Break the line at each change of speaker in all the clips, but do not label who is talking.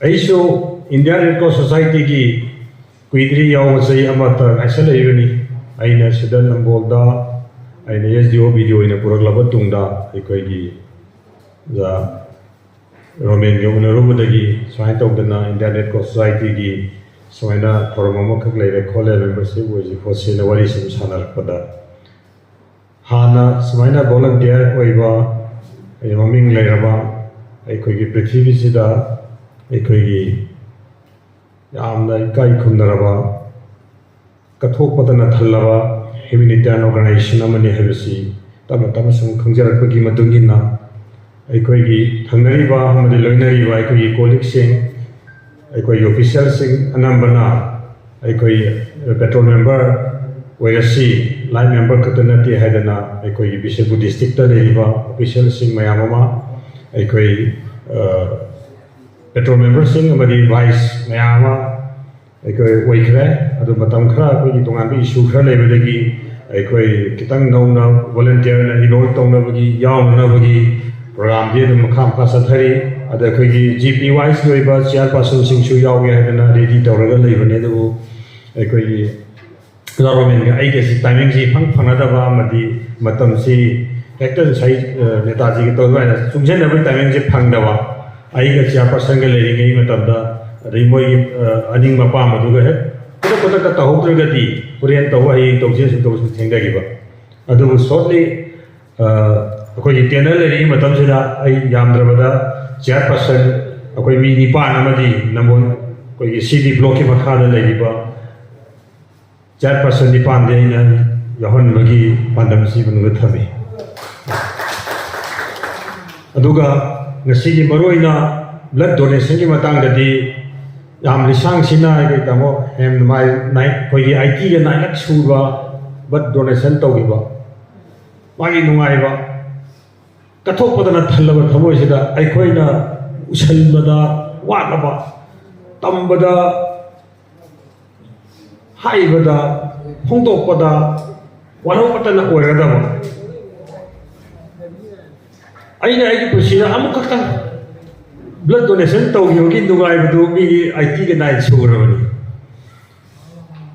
Aisho Indian Red Cross Society ki kuidri yaw say amata aisal ayuni aina SKTongbram Nambol da aina SDO BDO ina purak labat tungda ikoi gi za Roman gi unarubadagi swain tawdana Indian Red Cross Society gi swaina thoromama khak leire khole membership oji phosina wari sim sanarakpada hana swaina volunteer oiba maming leiraba ikoi gi prithvi sida ikoi yamna ikai khumnaraba kathokpadana thallaba humanitarian organization amani habisi tama tama sum khangjarakpagi madungina ikoi gi thangnariba amadi loinariba ikoi colleagues sing ikoi officials sing anambana ikoi patrol member oirasi line member katanati haidana ikoi gi Bishapu district ta leriba officials sing mayamama ikoi patrol member sing amadi vice mayama ikoi oikre adu matam khara koi tongan bi issue khara lebedagi ikoi kitang nauna volunteer na involve tongna bagi yaw na bagi program de dum kham kha sathari ada koi gi GP wise loiba chairperson sing shu yaw ge hadana ready tawraga leibane du ikoi gi government ga ai ge si timing si phang phanada ba madi matam si hector sai netaji ge tawra na sumjen na timing si phang da ba aiga chairperson ga leri ngai matamda rimoi aning mapa maduga he koda ka tahogragadi purian taw ai tawje su taw su thenga giba adu shortly akoi tenal leri matam sida ai yamdrabada chairperson akoi mi nipan amadi namon koi CD block ki makha da legiba chairperson nipan de ina yahon bagi pandam si banu thami aduga ngasi maroina blood donation ki matang dadi yam lisang sina ke tamo hem mai nai koi IT ge nai lak suba blood donation to giba magi nungai ba kathok padana thallaba thamoi sida ai koina usalbada wataba tambada haibada hongdokpada warau patana oiradaba aina ai pusina amukakta blood donation to yogi dugai badu mi IT ge nai surani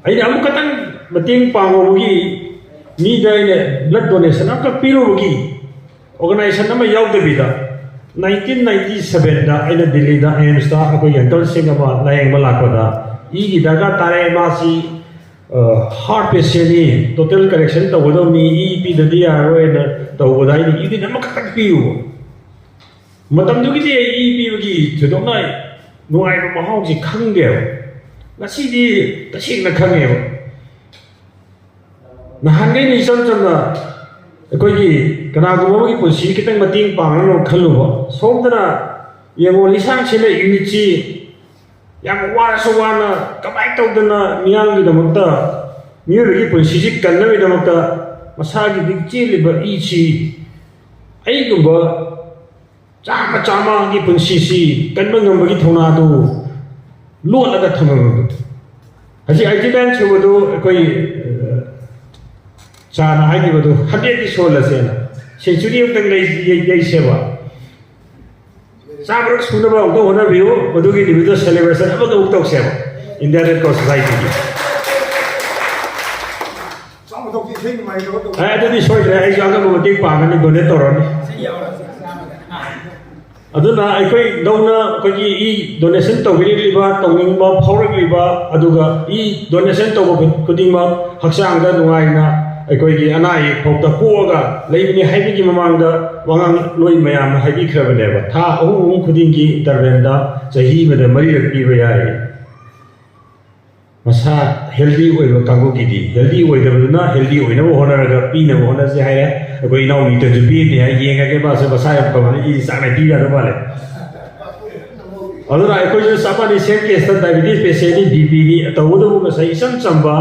aina amukatang mating pangogi mi daine blood donation amka pirogi organization nama yaudabida 1997 da aina Delhi da AIMS da akoi yantal singama layang malakpada igi daga tare masi heart patient ni total correction to wado ni EP da dia roena to wadai ni idi nama katak piu matam du gi EP gi thudong nai nuai no mahau ji khangge ngasi di tasing na khange na hangai ni samjana akoi gi kana go gi pusi kitang mating pang no khaluba somdana yengo lisang sile unity yang wara sowana kabai tawdana miyang gi damakta miyo gi pusi ji kanna gi damakta masagi digchi liba ichi ai gumba chama gi pusi si kanba ngamba gi thona du lolaga thamam haji ai dan chudo akoi chana hai gi badu 100 di sola sena century of the yai seva sabrak sunaba to hona biyo badu gi divido celebration abaga uktok seva Indian Red Cross Society gi samdok gi thing mai do to ai adu soi ai jaga mo tik pa ngani donate toroni aduna ai koi dona koi gi I donation to gi liba tongning ba phaurak liba aduga I donation to khudingda haksang da nuaina aikoi gi anai phokta koga leibini haibigi mamangda wangang loi mayam haibi khrabaneba tha ahum khudingi intervenda chahi meda mari rakpi ba yai masa healthy oiba kango gi di healthy oidabuna healthy oina bo honaraga pina bo hona se haire aikoi nau ni te jupi ni hai yenga ke ba se basa ya pa ni I sang nai ti ya da bale aduna aikoi ju sapani sen ke sta diabetes patient ni BP ni tawodu ma sai sam chamba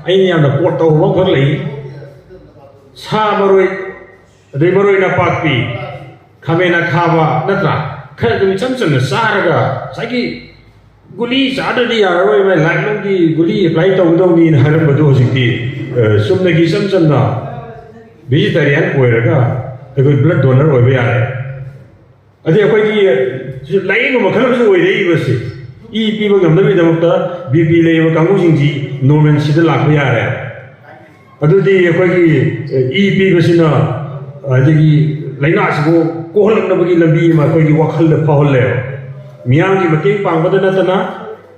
ai ya na port to wa khar lei sa maroi dei maroi na pakpi khamena khaba natra khara dum cham cham saraga sagi guli sadadi yaroi mai laklong gi guli apply to do ni haram badu hojikti sumna gi cham cham na vegetarian oiraga ego blood donor oibe yare ꯑꯗꯩ ꯑꯩꯈꯣꯏꯒꯤ ꯂꯥꯏꯌꯦꯡꯕ ꯃꯈꯜ ꯑꯃꯁꯨ ꯑꯣꯏꯔꯛꯏꯕꯁꯤ E ꯄꯤꯕ ꯉꯝꯅꯕꯒꯤꯗꯃꯛꯇ BP ꯂꯩꯕ ꯀꯥꯡꯕꯨꯁꯤꯡꯁꯤ ꯅꯣꯔꯃꯦꯜꯁꯤꯗ ꯂꯥꯛꯄ ꯌꯥꯔꯦ ꯑꯗꯨꯗꯤ ꯑꯩꯈꯣꯏꯒꯤ ꯏ ꯄꯤꯕꯁꯤꯅ ꯑꯗꯒꯤ ꯂꯩꯅꯥꯁꯤꯕꯨ ꯀꯣꯛꯍꯜꯂꯛꯅꯕꯒꯤ ꯂꯝꯕꯤ ꯑꯃ ꯑꯩꯈꯣꯏꯒꯤ ꯋꯥꯈꯜꯗ ꯐꯥꯎꯍꯜꯂꯦꯕ ꯃꯤꯌꯥꯝꯒꯤ ꯃꯇꯦꯡ ꯄꯥꯡꯕꯗ ꯅꯠꯇꯅ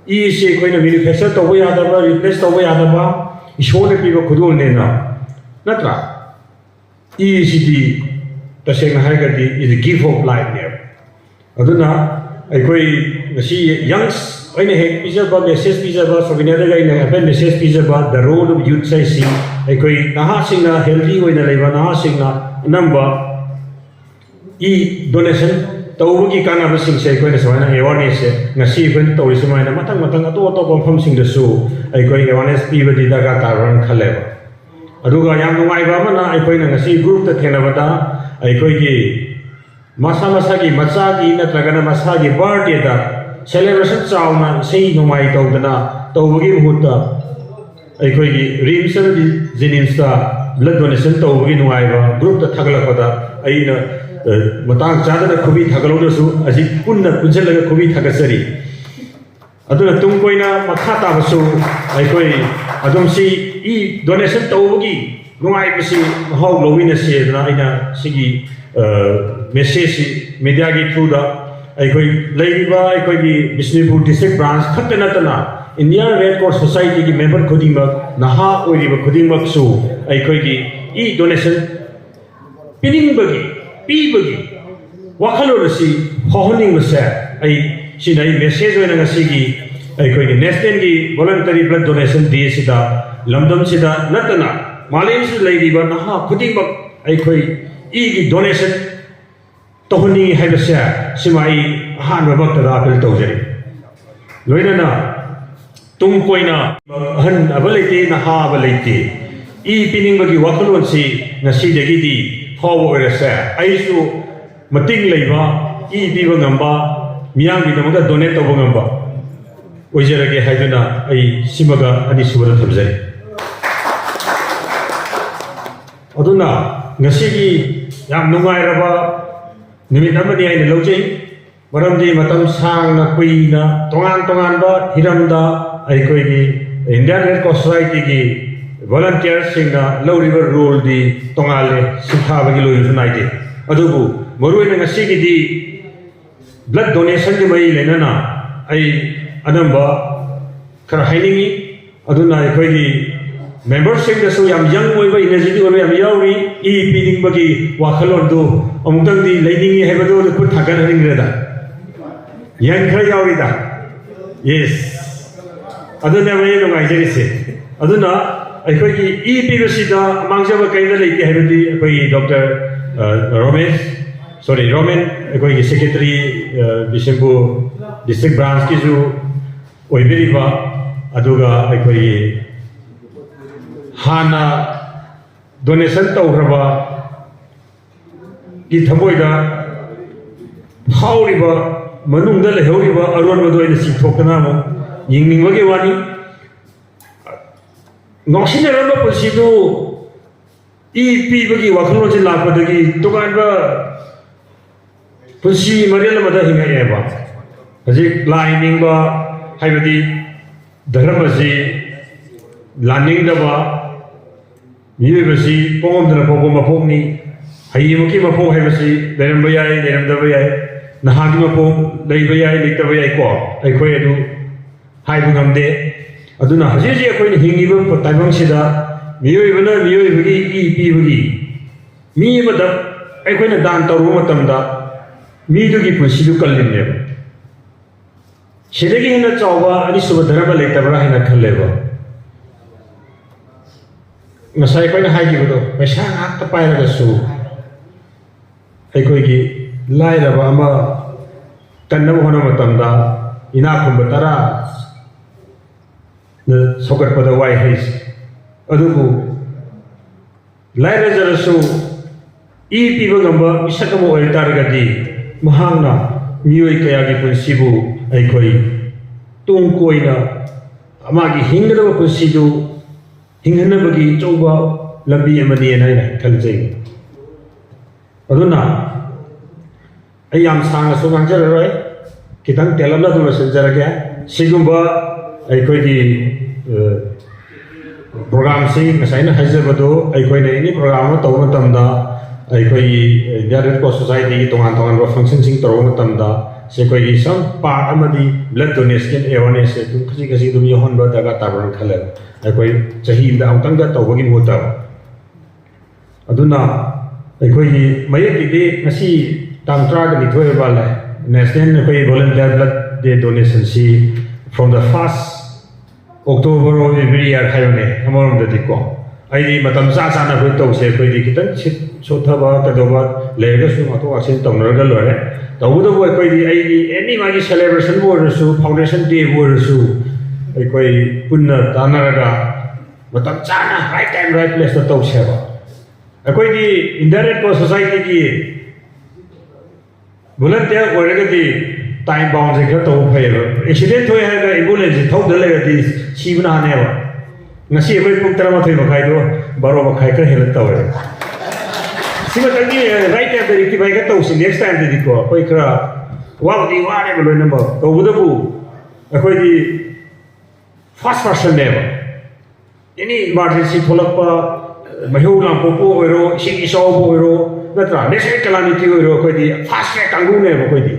ꯏꯁꯤ ꯑꯩꯈꯣꯏꯅ ꯃꯦꯅꯨꯐꯦꯛꯆꯔ ꯇꯧꯕ ꯌꯥꯗꯕ ꯔꯤꯄ꯭ꯂꯦꯁ ꯇꯧꯕ ꯌꯥꯗꯕ ꯏꯁꯣꯔꯅ ꯄꯤꯕ ꯈꯨꯗꯣꯜꯅꯦꯅ ꯅꯠꯇ꯭ꯔꯥ ꯏꯁꯤꯗꯤ तसेंग हाइगदी is the gift of life ने अदुना अखोई ngasi youngs oine he pijaba message pijaba sobinada gai na apen message pijaba the role of youth sai si अखोई naha singna healthy oina leiba naha singna number e donation tawgi kana ba sing sai अखोई na samana awareness se ngasi ben tawri samana matang matang ato ato pham sing da su अखोई awareness piba di daga taran khaleba aduga yam nungai ba mana अखोई na ngasi group ta thenabada अखोई मसा मसा की मचा की नत्रगना मसा की बर्थडे दा सेलिब्रेशन चावना सही नोमाई तौदना तौबगी मुहूर्ता अखोई रिम्स जेनिम्स दा ब्लड डोनेशन तौबगी नुआइबा ग्रुप ता थगलकदा अइना मतांग चादना खुबी थगलोदसु अजि पुन्ना पुंजलगा खुबी थगसरी अदुना तुम कोइना मखा ताबसु अखोई अदुमसी ई डोनेशन तौबगी नुआइबसी हाउ लोविना सेदना अइना सिगी message media ki through da aikoi leiba aikoi ki Bishnupur district branch khatta natana Indian Red Cross Society ki member khudingda naha oiriba khudingmak su aikoi ki e donation pining bagi wakhalorasi honing masa ai sinai message oina ngasi ki aikoi ki national ki voluntary blood donation day sida lamdam sida natana malem su leiba naha khudingmak aikoi e ki donation तोहनी है बसे सिमाई हान बक्त दा appeal तौजरी लोइना तुम कोइना हन अबलेते नहा अबलेते ई pinning बगी वखलोन सी ngasi degi di फाव ओरसे आइसु मतिंग लेबा ई बिबा ngamba मियां बि नमगा डोनेट तौब ngamba ओइजरगे हाइदना आई सिमगा अनि सुबरा थबजै अदुना ngasi gi yam nungai raba निमित अमदी आइने लौजै मरमदी मतम सांगना कुइना तोंगान तोंगान बा हिरमदा अखोइगी इंडियन रेड क्रॉस सोसाइटी की वॉलंटियर सिंगना लौरिबा रोल दी तोंगाले सिखाबगी लोइसु नाइदे अदुबु मरुइना ngasi दी ब्लड डोनेशन की मई लेना आई अनंबा खर हाइनिंगी अदुना अखोइगी मेंबर्स सिंग दसु याम यंग ओइबा एनर्जी ओइबा याम याउरी ई पीनिंग बगी वाखलोन दो अमुतंग दी लेनिंगी हेबदो खुद थागन हरिंग्रेदा यंग खर याउरीदा यस अदुना वे नुगाइजरिसे अदुना अखोइगी ई पीबसिदा मांगजबा कैदा लेते हेबदी अखोइ डॉक्टर रोमेन अखोइगी सेक्रेटरी बिशेंबु डिस्ट्रिक्ट ब्रांच की जो ओइबेरिबा अदुगा अखोइगी हाना डोनेशन तौरबा की थमोइदा फाउरिबा मनुंगदा लेहौरिबा अरोनबदो इन सिथोकना मो यिंगनिंगबगे वानी नोसिनरबा पुसिदु ई पीबगी वाखलोजे लापदगी तोगानबा पुसि मरेल मदा हिंगाएबा हजिक लाइनिंगबा हाइबदी धर्मजी लानिंगदबा मिबसी पोंगदना पोगो मफोंगनी हयिमकी मफोंग हैबसी लेरमबा याय लेरमदबा याय नहागी मफोंग लेबा याय लेतबा याय को अखोय अदु हाइबु ngamde अदुना हजिजि अखोयनि हिंगिबा ताइबंसिदा मियोइबना मियोइबगी ई पीबगी मी मदा अखोयना दान तौरु मतमदा मीदुगी पुसिदु कल्लिने सिदगी हेना चावबा अनि सुब धरबा लेतबरा हेना खल्लेबा ngасai koina haigibado paisa ngakta pairaga su aikoigi lairaba ama kannaba hona matamda ina khumba tara na sogatpada wai hais adubu laira jarasu e piba gamba misakamo oitargadi mahangna miyoi kayagi punsibu aikoi tung koina amagi hingdaba punsidu हिंगनबगी चौबा लंबी अमदी Naina खलजै अदुना ai yam sang so ngang jara roi kitang telam la du sen jara kya sigumba ai koi di program si ngasai na haje bado ai koi ne ni program to matam da ai koi India Red Cross Society tongan tongan ro function sing to matam da se koi gi some part amadi blood donation awareness tu khasi khasi dum yohon ba daga tabran khala ai koi chahi da autang da to bagin hota aduna ai koi gi mayek di ngasi nattragadi thoi ba la national koi volunteer blood day donation si from the first October of every year khayone amorom da dikko ai di matam sa sa na koi to se koi di kitan chit shothaba tadoba lega su mato asin tongnar ga lore tawuda boy koi di ai di any magi celebration bo su foundation day bo su ai koi punna tanaraga matam cha na right time right place ta to se ba ai koi di India Red Cross Society ki volunteer oiraga di time bound se kha to phayro accident thoi ha ga ambulance thau da le di sibna ne ba ngasi koi puk tara thoi makhai do baro makhai ka hel tawe sima tangi right time de ki bai ka to si next time de ko koi kra wa di wa ne lo ne ba to bu da bu koi di first person ne ba any emergency tholak pa mahu lam po oiro sing iso oiro natra natural calamity oiro koi di fast track kangu ne ba koi di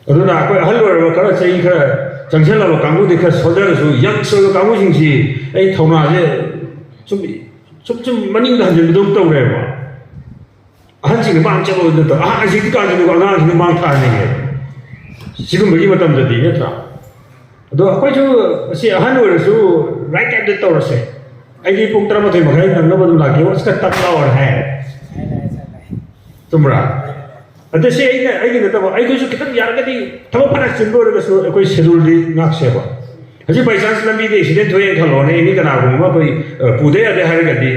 aduna koi hal lo kara chai kara changchal lo kangu de kha soldier su yang so kangu sing si ai thona je sum maning da je dum to re ba ahan sing bang chalo de to ah sing ka je ko na sing bang tha ne 지금 머리 맞담 저디 했다. 너 아까 저 아한 월수 right at the door से आई पुंगतरा में थे मगर नन्ना बदल लाके उसका तकला और है तुम्हारा अते से आई ने तब आई कुछ कितना यार कभी तब पता चिंदो रे सो कोई शेड्यूल दी नाक से बा हजी बाई चांस लंबी दे एक्सीडेंट होए खलो ने इनी कना को कोई पुदे अदे हर गदी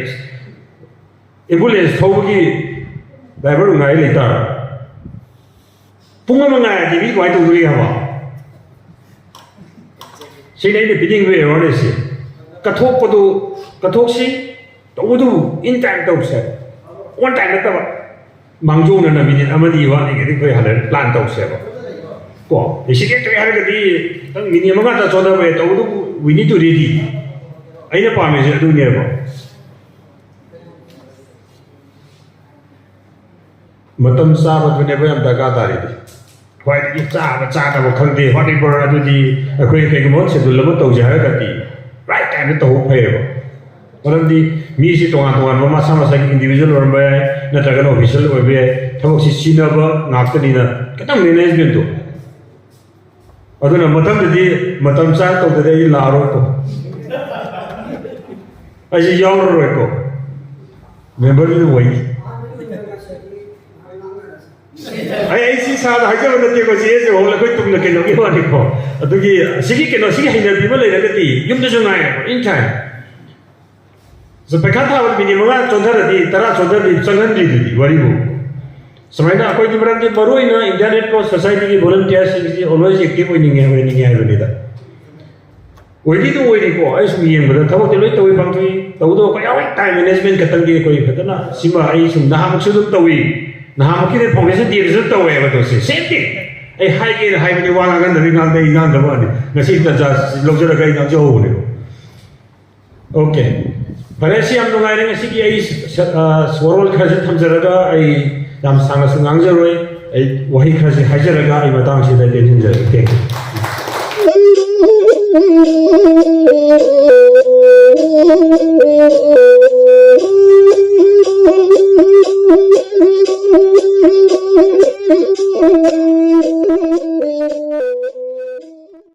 एम्बुलेंस थोबगी ड्राइवर उंगाई लेता पुंगा मंगा दिबी कोई तो दुरी हवा सिने ने बिडिंग वे रोने से कथोक सी तो उदु इन टाइम तो से वन टाइम न तब मांगजो न मिनिट अमदी वानी के कोई हल प्लान तो से को इसीके तो हर गदी मिनिट मंगा तो चोदा वे तो उदु वी नीड टू रेडी आइने पामे से दुनिया को मतम साब दुने बे हम दगा तारी ख्वाई की चादा वो खंदे हॉट इबर अदुदी अखोई केगमो शेड्यूल म तो जे हर गदी right time to pay मरमदी मी से तोंगा ममा सामा सा इंडिविजुअल और बे नत्रगन ऑफिशियल और बे थबक सि सिनब नाकनी ना केतम मैनेजमेंट तो अदुना मतम सा तो दे लारो तो अजे यावर रो को मेंबर नि वई आई सी सा हाजब नते को जे जे होल कोई तुम के लोगी वानी को अदुगी सिगी के नो सिगी हिना बिबल ले रगती युम दे जुंगाय इन टाइम जो पेखाथा वर बिनि मगा चोंधर दी तरा चोंधर दी चंगन दी वरिबो समयना कोई दिबरन के बरोई ना इंडियन रेड क्रॉस सोसाइटी की वॉलंटियर्स इज ऑलवेज एक्टिव होइनिंग है बनिदा ओइदी तो ओइदी को आई सुमी येंग बदा थबो ते लोई तोई बांथुई तौदो को याव टाइम मैनेजमेंट कतंग के कोई फतना सिमा आई सुम ना हम सुदुम तोई ना हम की फाउंडेशन दी रिजल्ट तोए बतो से same thing ai hai ke hai ni wala gan dari nang dei nang da ba ni ngasi ta ja lojara kai nang jo ne okay paresi am nungai ne ngasi ki ai swarol khaje thamjaraga ai yam sanga sungang jaroi ai wahi khaje hajaraga ai matang se da den jare ke